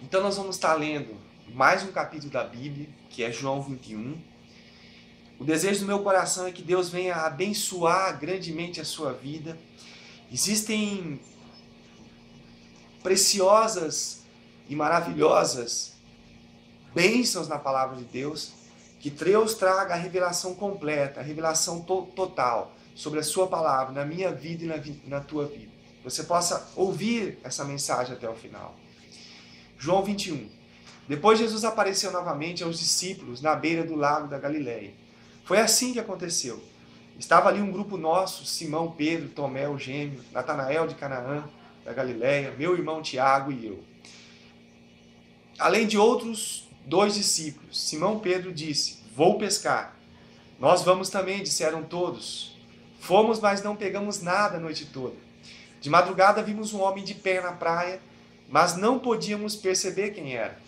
Então nós vamos estar lendo mais um capítulo da Bíblia, que é João 21. O desejo do meu coração é que Deus venha abençoar grandemente a sua vida. Existem preciosas e maravilhosas bênçãos na palavra de Deus, que Deus traga a revelação completa, a revelação total sobre a sua palavra, na minha vida e na tua vida. Você possa ouvir essa mensagem até o final. João 21. Depois Jesus apareceu novamente aos discípulos na beira do lago da Galileia. Foi assim que aconteceu. Estava ali um grupo nosso, Simão, Pedro, Tomé, o gêmeo, Natanael de Canaã, da Galileia, meu irmão Tiago e eu. Além de outros 2 discípulos, Simão Pedro disse: vou pescar. Nós vamos também, disseram todos. Fomos, mas não pegamos nada a noite toda. De madrugada vimos um homem de pé na praia, mas não podíamos perceber quem era.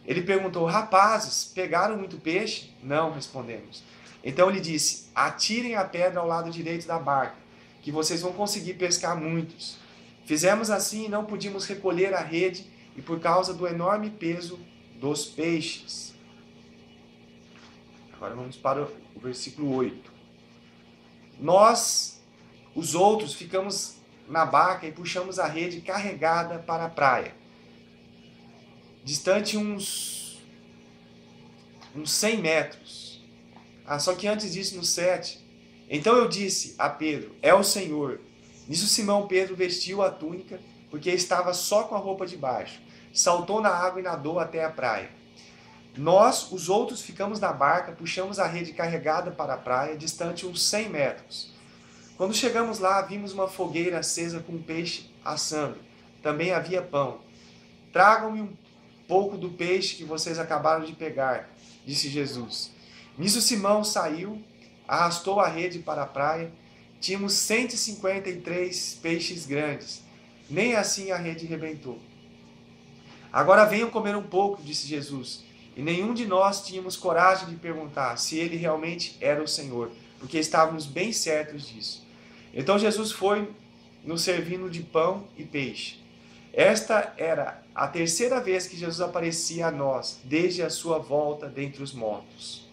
Ele perguntou: rapazes, pegaram muito peixe? Não, respondemos. Então ele disse: atirem a pedra ao lado direito da barca, que vocês vão conseguir pescar muitos. Fizemos assim e não podíamos recolher a rede, e por causa do enorme peso dos peixes. Agora vamos para o versículo 8. Nós, os outros, ficamos na barca e puxamos a rede carregada para a praia. Distante uns 100 metros. Só que antes disso, no 7. Então eu disse a Pedro: é o Senhor. Nisso Simão Pedro vestiu a túnica, porque estava só com a roupa de baixo. Saltou na água e nadou até a praia. Nós, os outros, ficamos na barca, puxamos a rede carregada para a praia, distante uns 100 metros. Quando chegamos lá, vimos uma fogueira acesa com um peixe assando. Também havia pão. Tragam-me um pouco do peixe que vocês acabaram de pegar, disse Jesus. Nisso Simão saiu, arrastou a rede para a praia. Tínhamos 153 peixes grandes. Nem assim a rede rebentou. Agora venham comer um pouco, disse Jesus. E nenhum de nós tínhamos coragem de perguntar se ele realmente era o Senhor, porque estávamos bem certos disso. Então Jesus foi nos servindo de pão e peixe. Esta era a terceira vez que Jesus aparecia a nós, desde a sua volta dentre os mortos.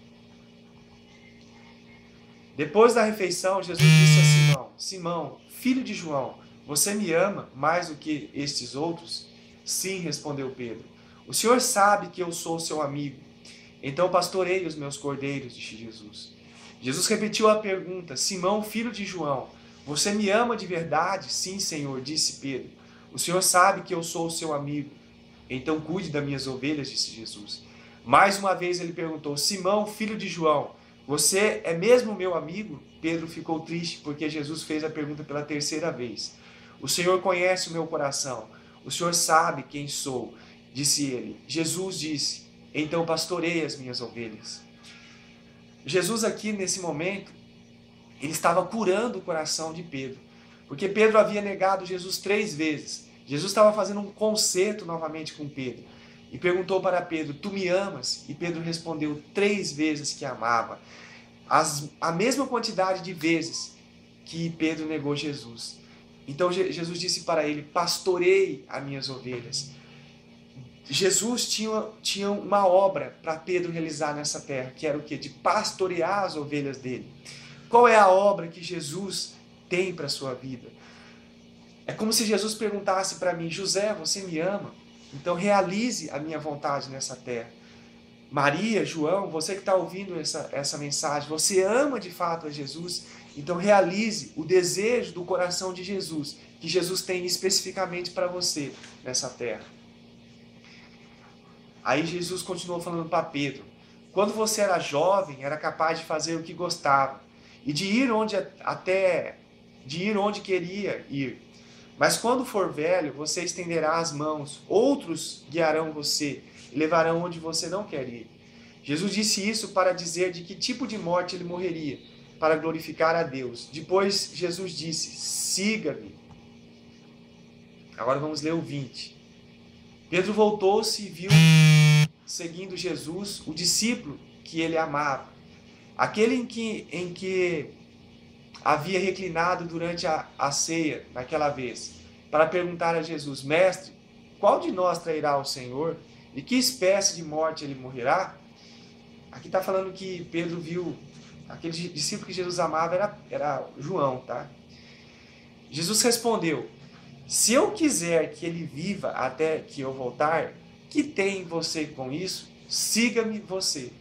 Depois da refeição, Jesus disse a Simão: Simão, filho de João, você me ama mais do que estes outros? Sim, respondeu Pedro. O Senhor sabe que eu sou seu amigo. Então pastorei os meus cordeiros, disse Jesus. Jesus repetiu a pergunta: Simão, filho de João, você me ama de verdade? Sim, Senhor, disse Pedro. O Senhor sabe que eu sou o seu amigo. Então cuide das minhas ovelhas, disse Jesus. Mais uma vez ele perguntou: Simão, filho de João, você é mesmo meu amigo? Pedro ficou triste porque Jesus fez a pergunta pela terceira vez. O Senhor conhece o meu coração. O Senhor sabe quem sou, disse ele. Jesus disse: então pastorei as minhas ovelhas. Jesus aqui, nesse momento, ele estava curando o coração de Pedro. Porque Pedro havia negado Jesus 3 vezes. Jesus estava fazendo um concerto novamente com Pedro. E perguntou para Pedro: tu me amas? E Pedro respondeu 3 vezes que amava. A mesma quantidade de vezes que Pedro negou Jesus. Então Jesus disse para ele: pastorei as minhas ovelhas. Jesus tinha uma obra para Pedro realizar nessa terra, que era o quê? De pastorear as ovelhas dele. Qual é a obra que Jesus tem para a sua vida? É como se Jesus perguntasse para mim: José, você me ama? Então realize a minha vontade nessa terra. Maria, João, você que está ouvindo essa mensagem, você ama de fato a Jesus? Então realize o desejo do coração de Jesus, que Jesus tem especificamente para você nessa terra. Aí Jesus continuou falando para Pedro: quando você era jovem, era capaz de fazer o que gostava e de ir onde queria ir. Mas quando for velho, você estenderá as mãos, outros guiarão você e levarão onde você não quer ir. Jesus disse isso para dizer de que tipo de morte ele morreria, para glorificar a Deus. Depois Jesus disse: siga-me. Agora vamos ler o 20. Pedro voltou-se e viu, seguindo Jesus, o discípulo que ele amava, aquele em que havia reclinado durante a ceia, naquela vez, para perguntar a Jesus: mestre, qual de nós trairá o Senhor? E que espécie de morte ele morrerá? Aqui está falando que Pedro viu, aquele discípulo que Jesus amava era João, tá? Jesus respondeu: se eu quiser que ele viva até que eu voltar, que tem você com isso? Siga-me você.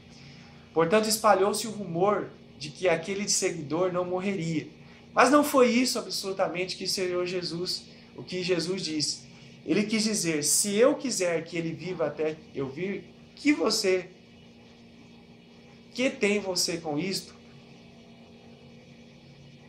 Portanto, espalhou-se o rumor de que aquele seguidor não morreria. Mas não foi isso absolutamente que o que Jesus disse. Ele quis dizer: se eu quiser que ele viva até eu vir, que tem você com isto?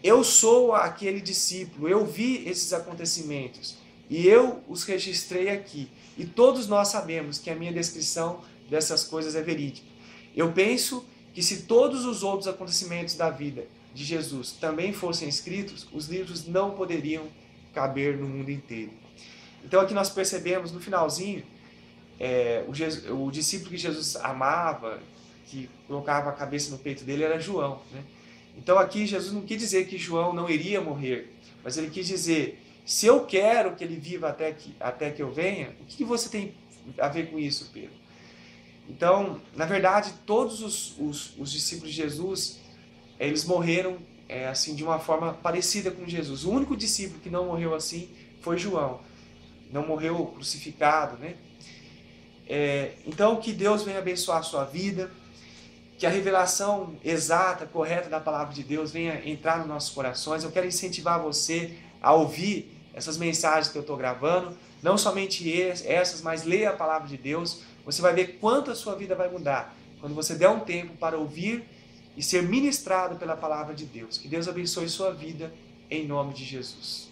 Eu sou aquele discípulo, eu vi esses acontecimentos e eu os registrei aqui. E todos nós sabemos que a minha descrição dessas coisas é verídica. Eu penso que se todos os outros acontecimentos da vida de Jesus também fossem escritos, os livros não poderiam caber no mundo inteiro. Então aqui nós percebemos no finalzinho, o discípulo que Jesus amava, que colocava a cabeça no peito dele, era João, né? Então aqui Jesus não quis dizer que João não iria morrer, mas ele quis dizer: se eu quero que ele viva até que eu venha, o que você tem a ver com isso, Pedro? Então, na verdade, todos os discípulos de Jesus, eles morreram assim de uma forma parecida com Jesus. O único discípulo que não morreu assim foi João. Não morreu crucificado, né? Então, que Deus venha abençoar a sua vida, que a revelação exata, correta da palavra de Deus venha entrar nos nossos corações. Eu quero incentivar você a ouvir essas mensagens que eu estou gravando, não somente essas, mas leia a palavra de Deus. Você vai ver quanto a sua vida vai mudar quando você der um tempo para ouvir e ser ministrado pela palavra de Deus. Que Deus abençoe sua vida, em nome de Jesus.